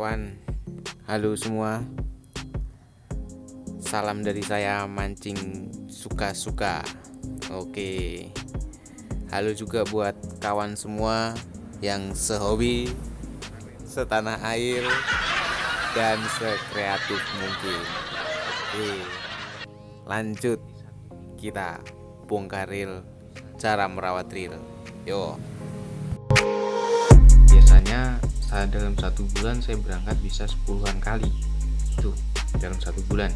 kawan-kawan, halo semua. Salam dari saya mancing suka-suka. Oke. Halo juga buat kawan semua yang sehobi, setanah air, dan sekreatif mungkin. Oke. Lanjut, kita bongkar reel, cara merawat reel. Yo. Biasanya dalam 1 bulan saya berangkat bisa 10-an kali itu dalam 1 bulan.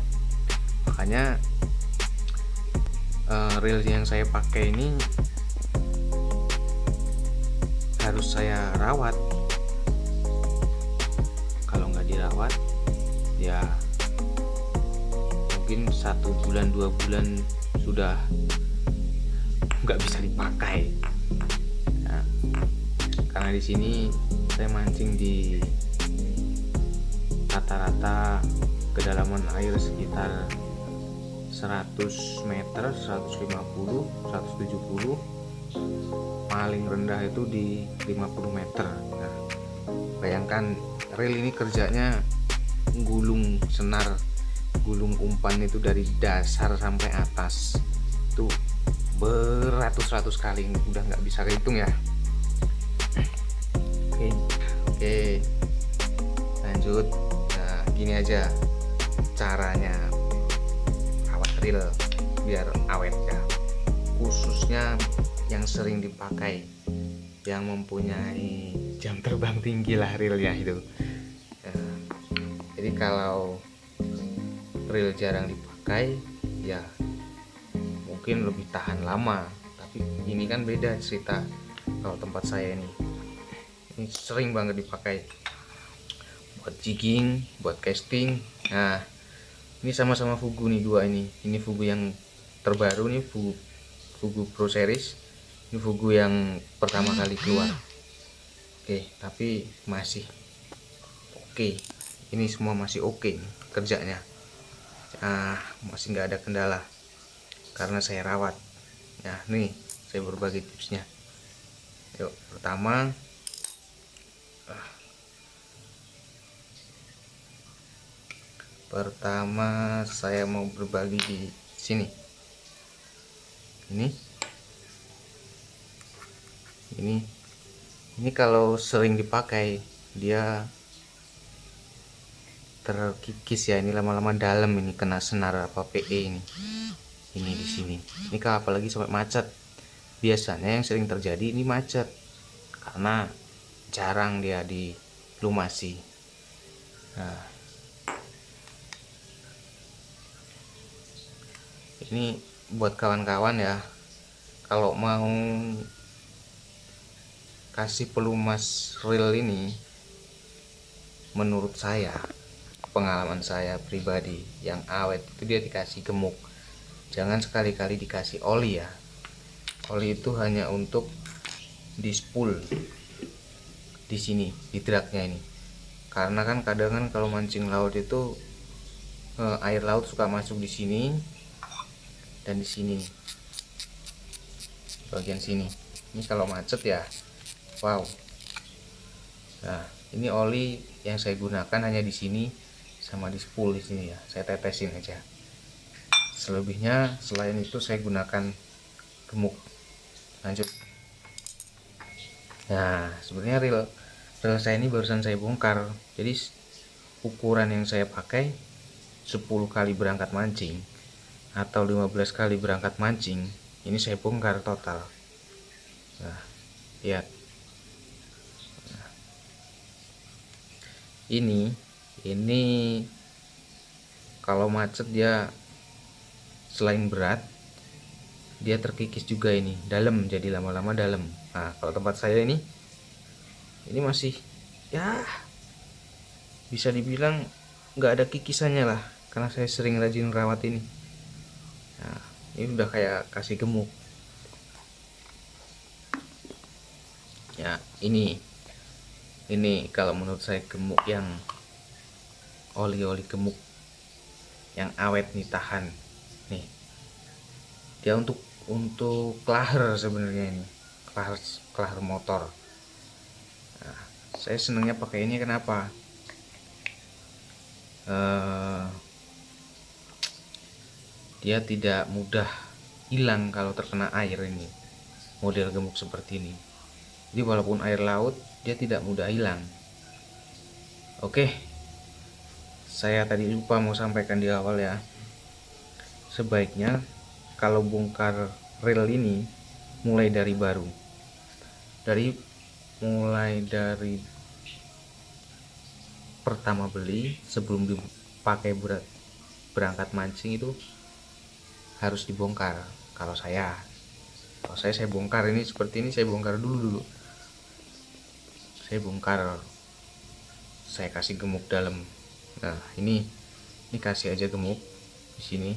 Makanya reel yang saya pakai ini harus saya rawat. Kalau nggak dirawat ya mungkin 1 bulan 2 bulan sudah nggak bisa dipakai. Nah, karena di sini saya mancing di rata-rata kedalaman air sekitar 100 meter, 150, 170, paling rendah itu di 50 meter. Nah, bayangkan reel ini kerjanya gulung senar, gulung umpan itu dari dasar sampai atas itu beratus-ratus kali, udah nggak bisa kehitung ya. Oke, lanjut. Nah, gini aja caranya rawat reel biar awet ya, khususnya yang sering dipakai, yang mempunyai jam terbang tinggi lah reelnya itu. Nah, jadi kalau reel jarang dipakai ya mungkin lebih tahan lama, tapi ini kan beda cerita. Kalau tempat saya ini sering banget dipakai buat jigging, buat casting. Nah, ini sama-sama Fugu nih, dua ini Fugu yang terbaru nih, Fugu Pro Series. Ini Fugu yang pertama kali keluar. Oke, tapi masih oke. Ini semua masih oke kerjanya. Masih nggak ada kendala karena saya rawat. Nah, nih saya berbagi tipsnya. Yuk, pertama saya mau berbagi di sini. Ini kalau sering dipakai dia terkikis ya. Ini lama-lama dalam, ini kena senar apa PE ini di sini. Ini kalau apalagi sampai macet. Biasanya yang sering terjadi ini macet karena jarang dia dilumasi. Nah, ini buat kawan-kawan ya, kalau mau kasih pelumas reel ini, menurut saya, pengalaman saya pribadi, yang awet itu dia dikasih gemuk. Jangan sekali-kali dikasih oli ya. Oli itu hanya untuk di spool di sini, di dragnya ini. Karena kan kadang kan kalau mancing laut itu air laut suka masuk di sini dan di sini, bagian sini. Ini kalau macet ya, wow. Nah, ini oli yang saya gunakan hanya di sini sama di spool di sini ya. Saya tetesin aja. Selebihnya selain itu saya gunakan gemuk. Lanjut. Nah, sebenarnya reel saya ini barusan saya bongkar. Jadi ukuran yang saya pakai 10 kali berangkat mancing atau 15 kali berangkat mancing, ini saya bongkar total. Nah, lihat. Nah, ini kalau macet dia selain berat, dia terkikis juga, ini dalam, jadi lama-lama dalam. Nah, kalau tempat saya ini masih ya bisa dibilang nggak ada kikisannya lah, karena saya sering rajin rawat ini. Nah, ini udah kayak kasih gemuk ya. Ini kalau menurut saya gemuk yang oli gemuk yang awet nih, tahan nih. Dia untuk klaher sebenarnya, ini klaher motor. Nah, saya senangnya pakai ini kenapa? eh, dia tidak mudah hilang kalau terkena air. Ini model gemuk seperti ini, jadi walaupun air laut dia tidak mudah hilang. Oke, saya tadi lupa mau sampaikan di awal ya, sebaiknya kalau bongkar reel ini mulai dari baru, mulai dari pertama beli sebelum dipakai berangkat mancing itu harus dibongkar. Kalau saya bongkar ini seperti ini, saya bongkar dulu. Saya bongkar, saya kasih gemuk dalam. Nah, ini kasih aja gemuk di sini.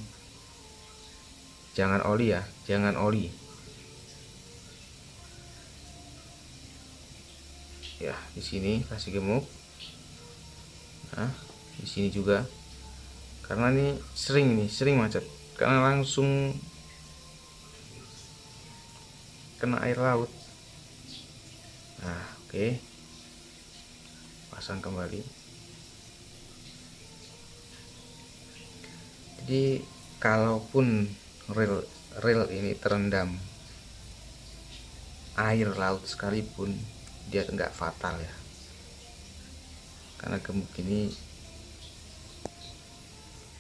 Jangan oli ya, jangan oli. Ya, di sini kasih gemuk. Nah, di sini juga. Karena ini sering macet. Karena langsung kena air laut. Nah, oke. Pasang kembali. Jadi kalaupun reel ini terendam air laut sekalipun, dia enggak fatal ya, karena gemuk ini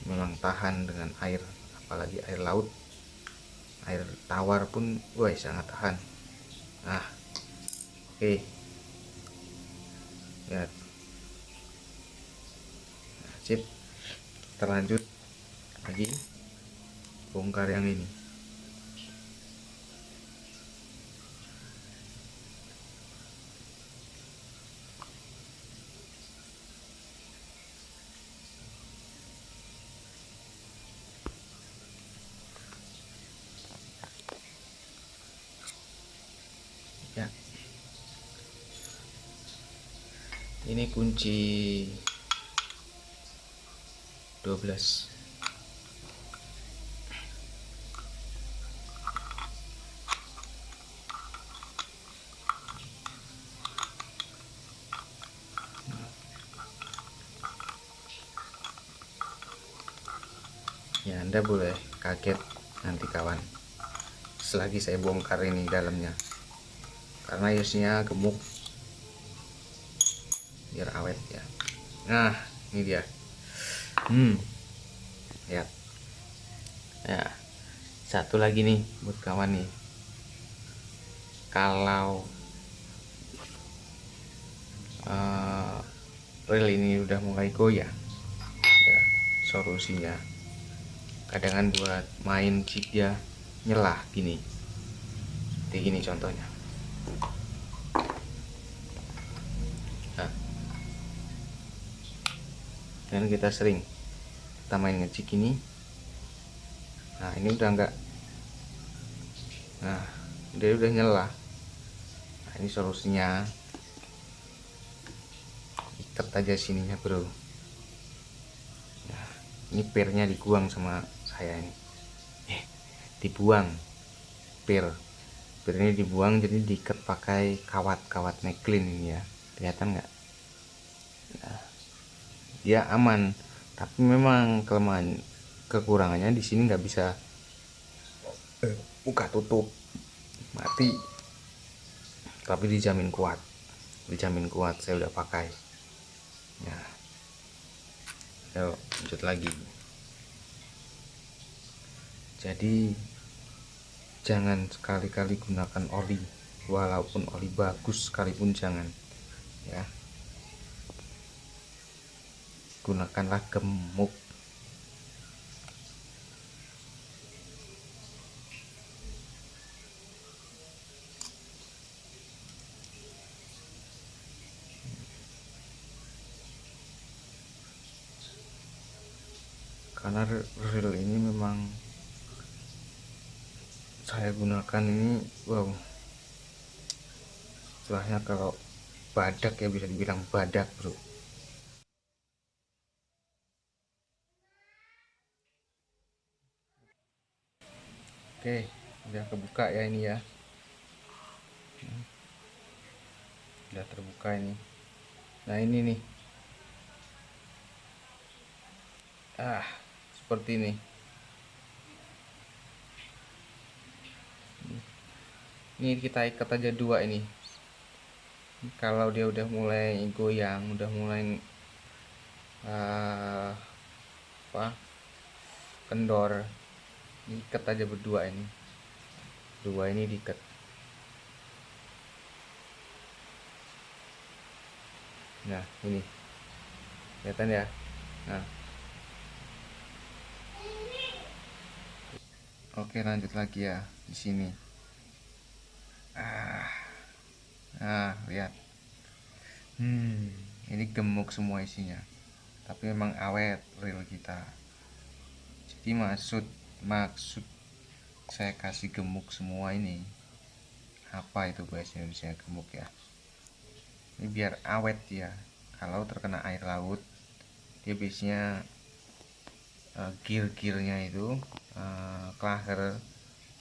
memang tahan dengan air, apalagi air laut. Air tawar pun sangat tahan. Nah, oke. Ya, nah, sip. Terlanjut lagi bongkar yang ini. Ya, ini kunci 12. Ya, Anda boleh kaget nanti kawan, selagi saya bongkar ini dalamnya, karena isinya gemuk biar awet ya. Nah, ini dia. Lihat ya, satu lagi nih buat kawan nih, kalau reel ini udah mulai goyah ya, solusinya kadang buat main jig dia nyelah gini, seperti gini contohnya. Nah, dan kita main ngejig ini. Nah, ini udah enggak. Nah, dia udah nyala. Nah, ini solusinya, ikat aja sininya bro. Nah, ini pirnya dibuang sama saya ini. Dibuang pir ini dibuang, jadi diikat pakai kawat Meklin ini ya, kelihatan nggak? Nah, dia aman, tapi memang kekurangannya di sini nggak bisa buka tutup, mati. Tapi dijamin kuat, saya udah pakai ya. Yuk lanjut lagi. Jadi jangan sekali-kali gunakan oli, walaupun oli bagus sekalipun jangan ya. Gunakanlah gemuk. Karena reel ini memang saya gunakan ini, istilahnya kalau badak ya, bisa dibilang badak bro. Oke, udah kebuka ya ini ya. Udah terbuka ini. Nah, ini nih. Seperti ini. Ini kita ikat aja dua ini. Kalau dia udah mulai goyang, udah mulai kendor, ikat aja berdua ini. Dua ini diikat. Nah, ini. Kelihatan ya? Nah. Oke, lanjut lagi ya di sini. Nah, lihat. Ini gemuk semua isinya. Tapi memang awet reel kita. Jadi maksud saya kasih gemuk semua ini. Apa itu bahasa Indonesia gemuk ya? Ini biar awet ya. Kalau terkena air laut, dia biasanya gear-gearnya itu klaher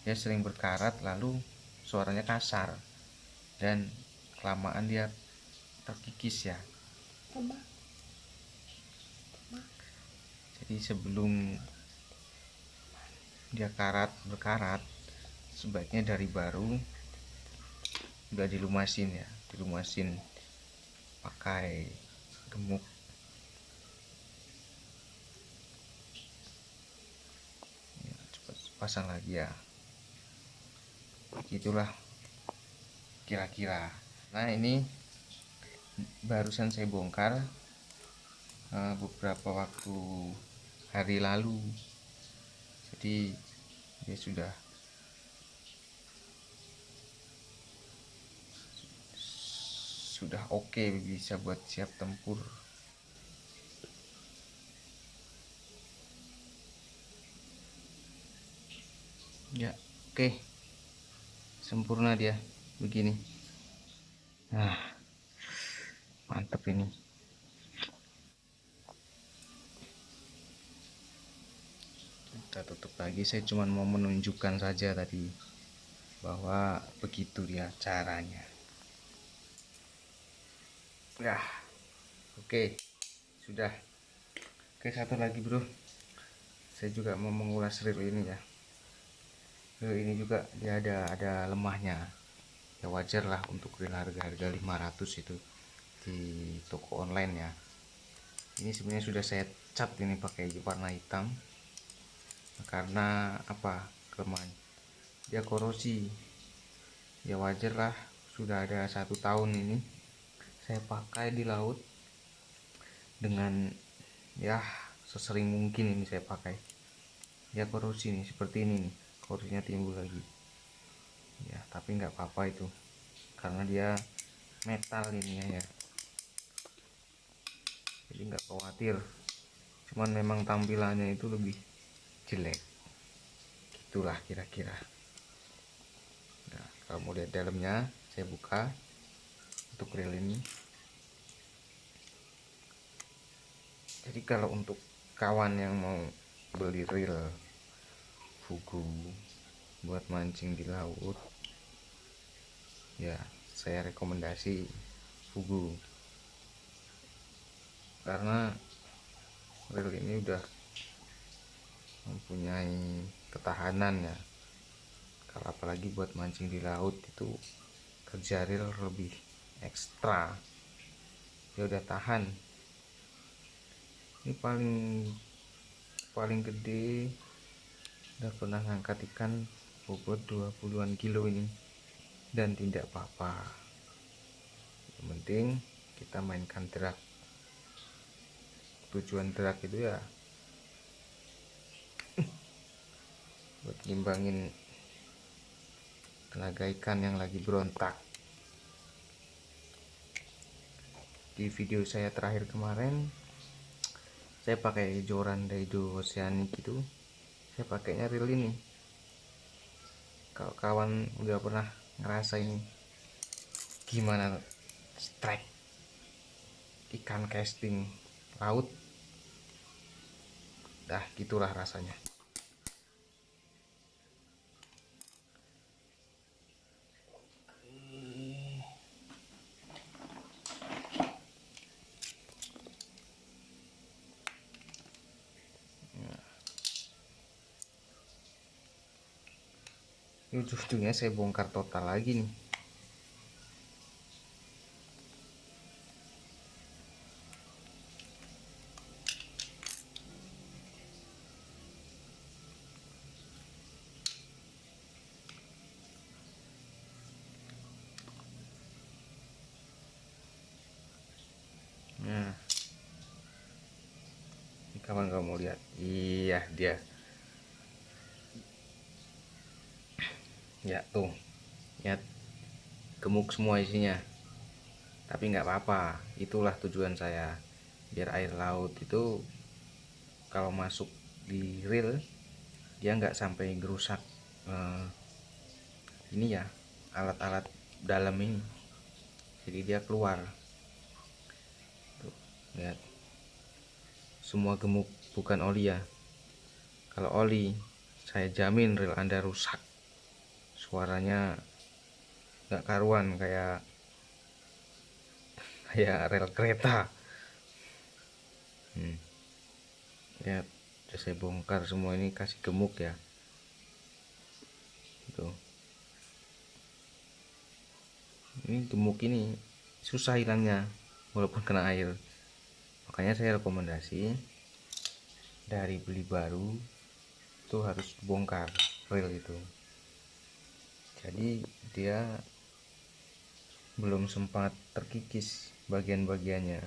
dia sering berkarat, lalu suaranya kasar dan kelamaan dia terkikis ya. Jadi sebelum dia berkarat, sebaiknya dari baru udah dilumasin ya, pakai gemuk. Ya, cepat pasang lagi ya. Itulah kira-kira. Nah, ini barusan saya bongkar beberapa hari lalu. Jadi dia sudah oke, bisa buat siap tempur. Ya, oke. Sempurna dia begini. Nah, mantep ini. Kita tutup lagi. Saya cuma mau menunjukkan saja tadi bahwa begitu dia caranya. Ya, oke, sudah. Oke, satu lagi bro, saya juga mau mengulas reel ini ya. Ini juga dia ada lemahnya ya, wajar lah untuk reel harga 500 itu di toko online ya. Ini sebenarnya sudah saya cat ini pakai warna hitam karena apa, kelemahan dia korosi ya, wajar lah. Sudah ada 1 tahun ini saya pakai di laut dengan ya sesering mungkin ini saya pakai ya. Korosi nih seperti ini nih, korosinya timbul lagi ya, tapi nggak apa-apa itu karena dia metal ini ya, jadi nggak khawatir. Cuman memang tampilannya itu lebih jelek, gitulah kira-kira. Nah, kalau mau lihat dalamnya, saya buka untuk reel ini. Jadi kalau untuk kawan yang mau beli reel Fugu buat mancing di laut ya, saya rekomendasi Fugu karena reel ini udah mempunyai ketahanan ya. Kalau apalagi buat mancing di laut itu kerja reel lebih ekstra, dia udah tahan. Ini paling gede udah pernah ngangkat ikan bobot 20-an kilo ini dan tidak apa-apa. Yang penting kita mainkan drag. Tujuan drag itu ya buat ngimbangin tenaga ikan yang lagi berontak. Di video saya terakhir kemarin saya pakai joran Daido Oceanic itu, saya pakainya reel ini. Kalau kawan udah pernah ngerasain gimana strike ikan casting laut, dah gitulah rasanya. ujung-ujungnya saya bongkar total lagi nih. Nah, ini kawan kamu lihat, iya dia, ya tuh, lihat gemuk semua isinya. Tapi nggak apa-apa, itulah tujuan saya, biar air laut itu kalau masuk di reel dia nggak sampai gerusak ini ya, alat-alat dalam ini, jadi dia keluar. Tuh, lihat, semua gemuk, bukan oli ya. Kalau oli saya jamin reel Anda rusak, suaranya nggak karuan, kayak rel kereta. Lihat, udah saya bongkar semua ini, kasih gemuk ya. Tuh, ini gemuk ini susah hilangnya walaupun kena air. Makanya saya rekomendasi dari beli baru itu harus bongkar reel itu. Jadi dia belum sempat terkikis bagian-bagiannya,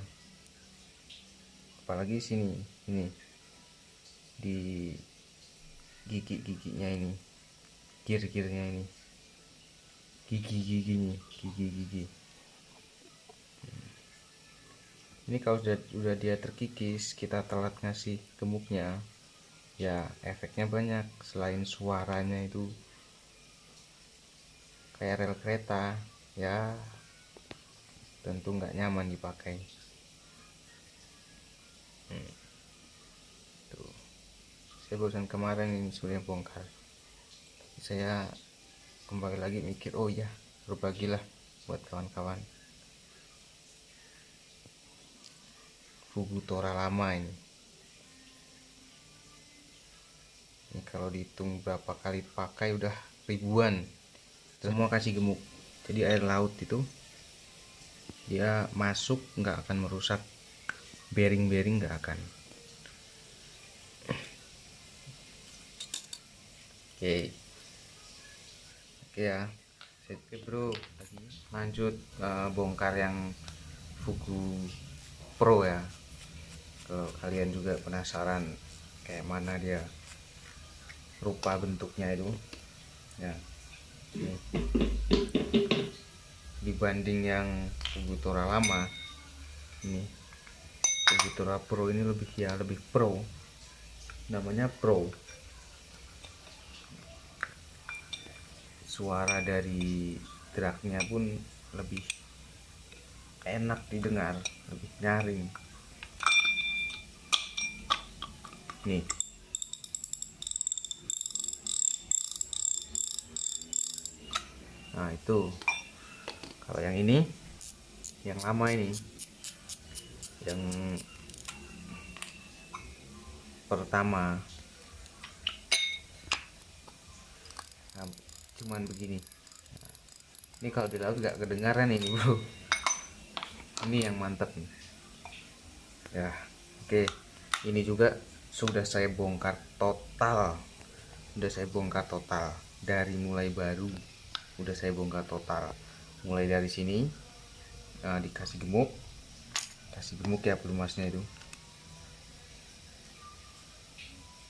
apalagi sini, ini di gigi-giginya ini, gear-gearnya ini, gigi-giginya, gigi-gigi. Ini kalau udah dia terkikis, kita telat ngasih gemuknya, ya efeknya banyak. Selain suaranya itu kayak rel kereta, ya tentu nggak nyaman dipakai. Tuh, saya barusan kemarin ini sebenarnya bongkar, saya kembali lagi mikir, oh ya berbagilah buat kawan-kawan. Fukutora lama ini kalau dihitung berapa kali pakai udah ribuan, semua kasih gemuk. Jadi air laut itu dia masuk nggak akan merusak bearing-bearing, nggak akan. Oke ya, oke bro, lanjut bongkar yang Fugu Pro ya. Kalau kalian juga penasaran kayak mana dia rupa bentuknya itu ya, ini dibanding yang Fukutora lama, ini Fukutora Pro ini lebih pro, namanya pro. Suara dari geraknya pun lebih enak didengar, lebih nyaring nih. Nah itu kalau yang ini, yang lama ini, yang pertama, nah, cuman begini. Ini kalau di laut nggak kedengaran ini bro, ini yang mantap nih ya. Oke, ini juga sudah saya bongkar total, dari mulai baru udah saya bongkar total, mulai dari sini. Dikasih gemuk, ya pelumasnya itu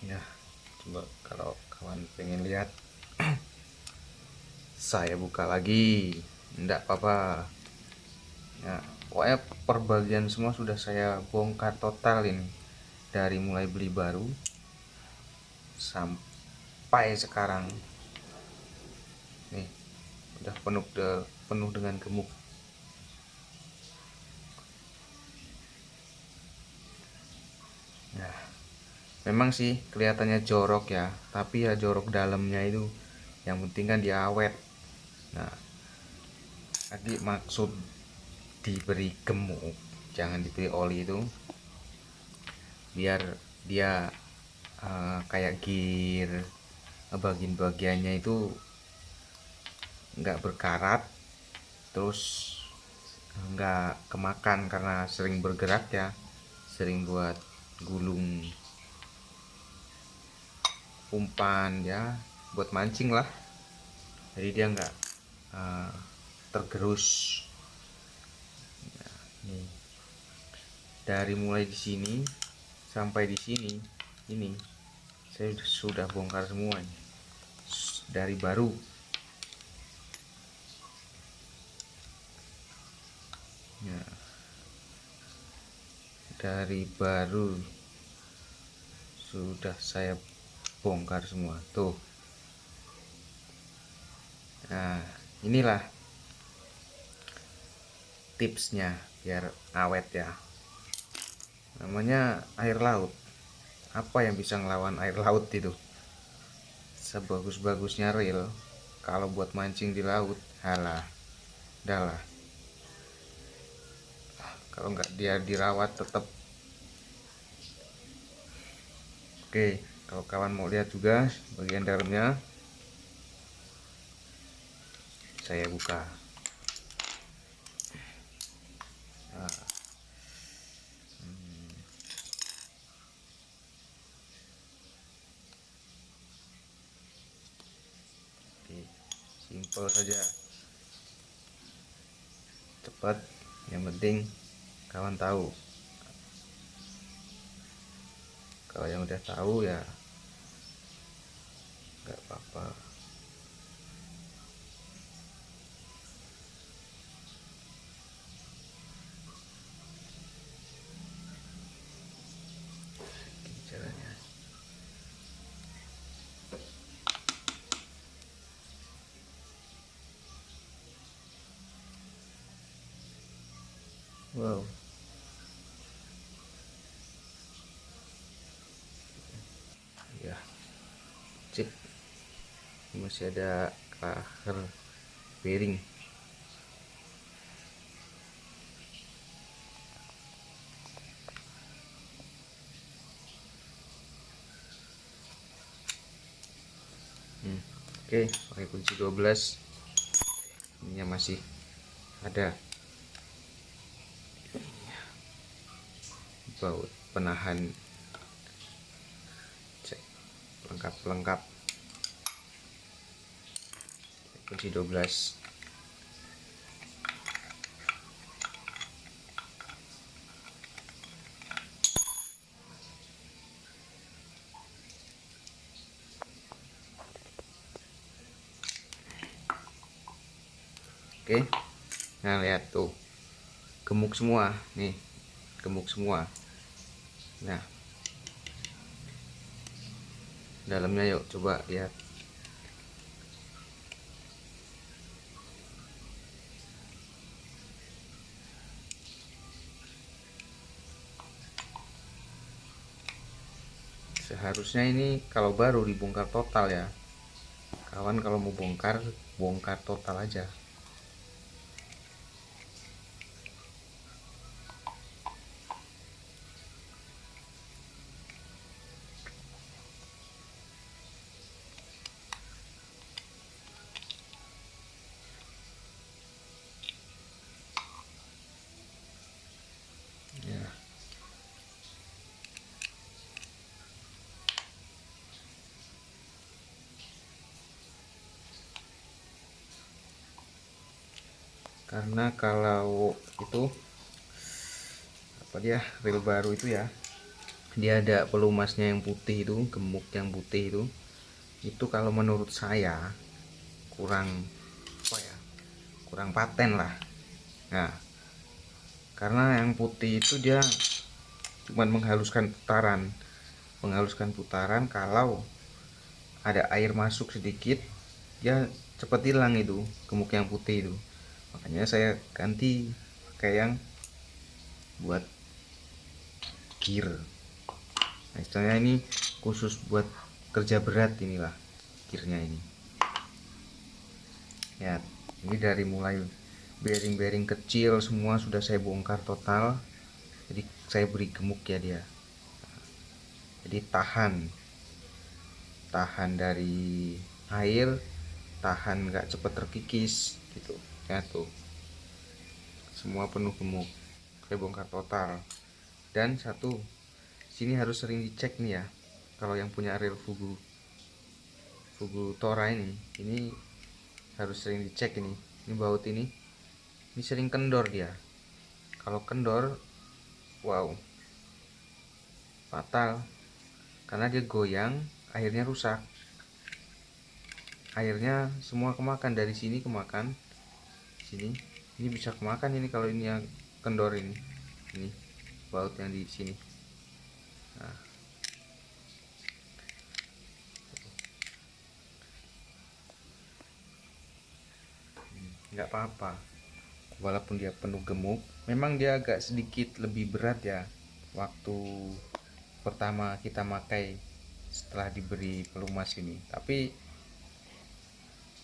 ya. Coba kalau kawan pengen lihat saya buka lagi, enggak apa-apa ya. Pokoknya perbagian semua sudah saya bongkar total ini, dari mulai beli baru sampai sekarang nih, udah penuh dengan gemuk. Nah, memang sih kelihatannya jorok ya, tapi ya jorok dalamnya itu, yang penting kan dia awet. Nah, tadi maksud diberi gemuk, jangan diberi oli itu, biar dia kayak gear, bagian-bagiannya itu nggak berkarat, terus nggak kemakan karena sering bergerak ya, sering buat gulung umpan ya, buat mancing lah. Jadi dia nggak tergerus. Nah, nih. Dari mulai di sini sampai di sini, ini saya sudah bongkar semuanya dari baru. Ya, dari baru sudah saya bongkar semua tuh. Nah, inilah tipsnya biar awet ya. Namanya air laut. Apa yang bisa ngelawan air laut itu? Sebagus-bagusnya reel, kalau buat mancing di laut, halah, dah. Kalau nggak dia dirawat tetap. Oke, kalau kawan mau lihat juga bagian dalamnya, saya buka. Nah, oke, simple saja, cepat, yang penting kawan tahu. Kalau yang udah tahu ya nggak apa-apa. Gini caranya. Wow, ya, cip, masih ada kahar piring. Oke, pakai kunci 12. Ininya masih ada baut penahan, cek lengkap kunci 12. Oke, nah lihat tuh, gemuk semua nih, gemuk semua. Nah, dalamnya yuk coba lihat. Seharusnya ini kalau baru dibongkar total ya kawan. Kalau mau bongkar, bongkar total aja. Ya, karena kalau itu apa, dia reel baru itu ya, dia ada pelumasnya yang putih itu, gemuk yang putih itu kalau menurut saya kurang apa ya, kurang paten lah. Nah, karena yang putih itu dia cuman menghaluskan putaran. Kalau ada air masuk sedikit, dia cepat hilang itu gemuk yang putih itu. Makanya saya ganti pakai yang buat gear. Nah, istilahnya ini khusus buat kerja berat, inilah gearnya ini ya. Ini dari mulai bearing-bearing kecil semua sudah saya bongkar total. Jadi saya beri gemuk ya dia, jadi tahan dari air, tahan, nggak cepet terkikis gitu ya. Tuh semua penuh gemuk, saya bongkar total. Dan satu, sini harus sering dicek nih ya, kalau yang punya real Fugu Tora ini harus sering dicek. Ini baut ini sering kendor dia. Kalau kendor, wow, fatal, karena dia goyang, akhirnya rusak, airnya semua kemakan, dari sini kemakan sini, ini bisa kemakan ini kalau ini yang kendor ini baut yang di sini. Nah, nggak apa-apa, walaupun dia penuh gemuk, memang dia agak sedikit lebih berat ya waktu pertama kita pakai setelah diberi pelumas ini. Tapi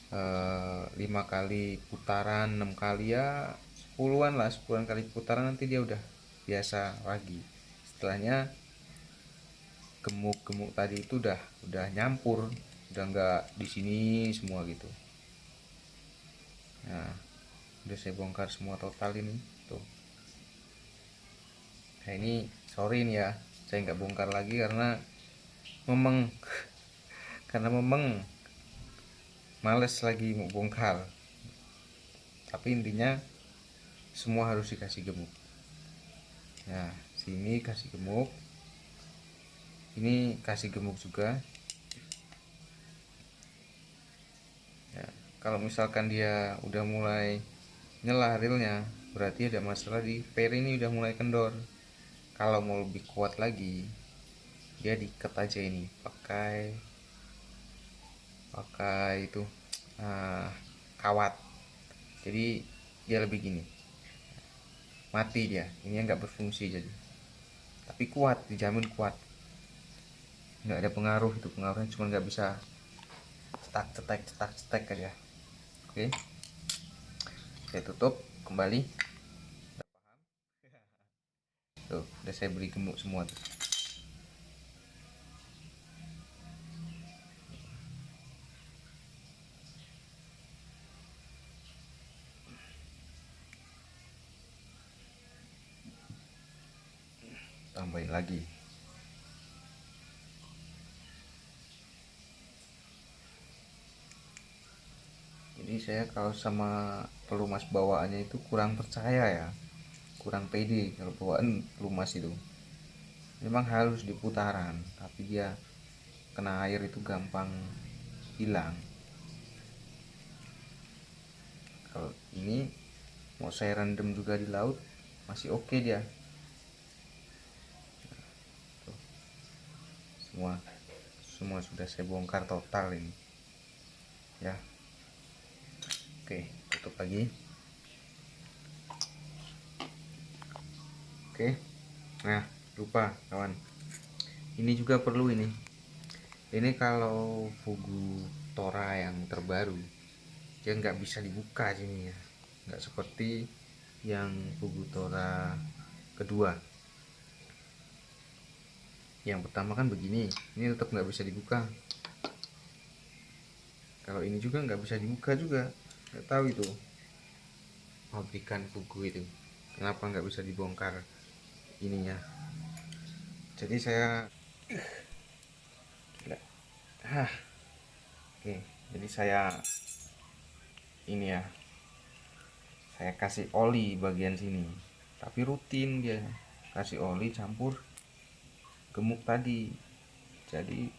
5 kali putaran, 6 kali ya 10-an lah, 10-an kali putaran nanti dia udah biasa lagi. Setelahnya gemuk-gemuk tadi itu udah nyampur, udah nggak di sini semua gitu. Nah, udah saya bongkar semua total ini tuh. Nah ini sorry nih ya, saya nggak bongkar lagi karena memeng karena memeng males lagi mau bongkar. Tapi intinya semua harus dikasih gemuk. Nah sini kasih gemuk, ini kasih gemuk juga ya. Kalau misalkan dia udah mulai nyelah reelnya, berarti ada masalah di pair ini, udah mulai kendor. Kalau mau lebih kuat lagi, dia diikat aja ini pakai itu kawat, jadi dia lebih gini, mati dia ini nggak berfungsi. Jadi tapi kuat, dijamin kuat, nggak ada pengaruh. Itu pengaruhnya cuma nggak bisa cetak aja. Oke, saya tutup kembali. Tuh udah saya beri gemuk semua tuh. Tambahin lagi. Jadi saya kalau sama pelumas bawaannya itu kurang percaya ya, kurang pede kalau bawaan pelumas itu. Memang halus di putaran, tapi dia kena air itu gampang hilang. Kalau ini mau saya rendam juga di laut masih oke dia. Tuh, semua sudah saya bongkar total ini ya. Oke, tutup lagi. Oke, nah lupa kawan, ini juga perlu ini kalau Fugu Tora yang terbaru dia nggak bisa dibuka sini ya, nggak seperti yang Fugu Tora kedua. Yang pertama kan begini, ini tetap nggak bisa dibuka. Kalau ini juga nggak bisa dibuka juga, nggak tahu itu pabrikan Fugu itu kenapa nggak bisa dibongkar ininya. Jadi saya gila. Oke, jadi saya ini ya, saya kasih oli bagian sini, tapi rutin dia kasih oli campur gemuk tadi, jadi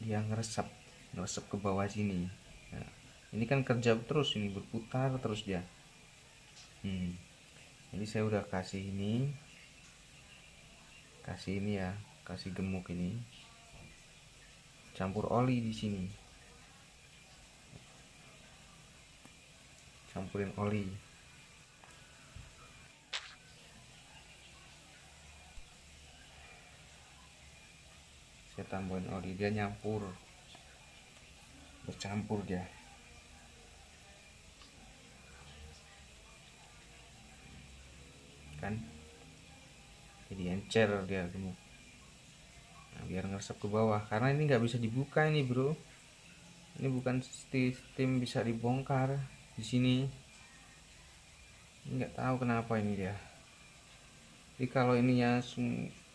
dia ngeresep ke bawah sini. Nah, ini kan kerja terus, ini berputar terus dia. Jadi saya udah kasih ini ya, kasih gemuk ini, campur oli di sini, campurin oli. Saya tambahin oli, dia nyampur, bercampur dia. Kan jadi encer dia gemuk. Nah, biar ngeresep ke bawah, karena ini nggak bisa dibuka ini bro, ini bukan sistem bisa dibongkar di sini. Nggak tahu kenapa ini dia. Jadi kalau ininya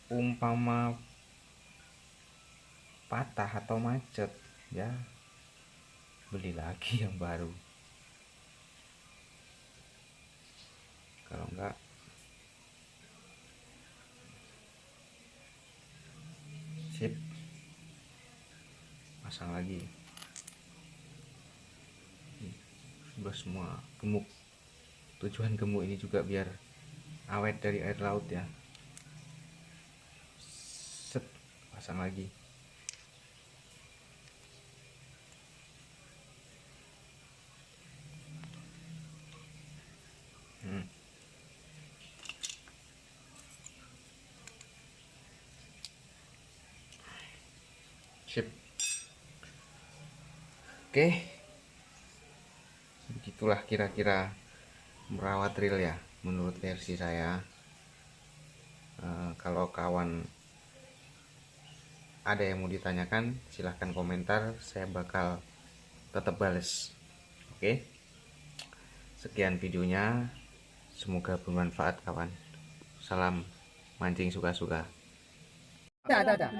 umpama patah atau macet ya beli lagi yang baru, kalau enggak sip pasang lagi. Udah semua gemuk, tujuan gemuk ini juga biar awet dari air laut ya. Set, pasang lagi. Sip. Oke, begitulah kira-kira merawat reel ya menurut versi saya. Kalau kawan ada yang mau ditanyakan silahkan komentar, saya bakal tetap bales. Oke, sekian videonya, semoga bermanfaat kawan. Salam mancing suka-suka. Ada.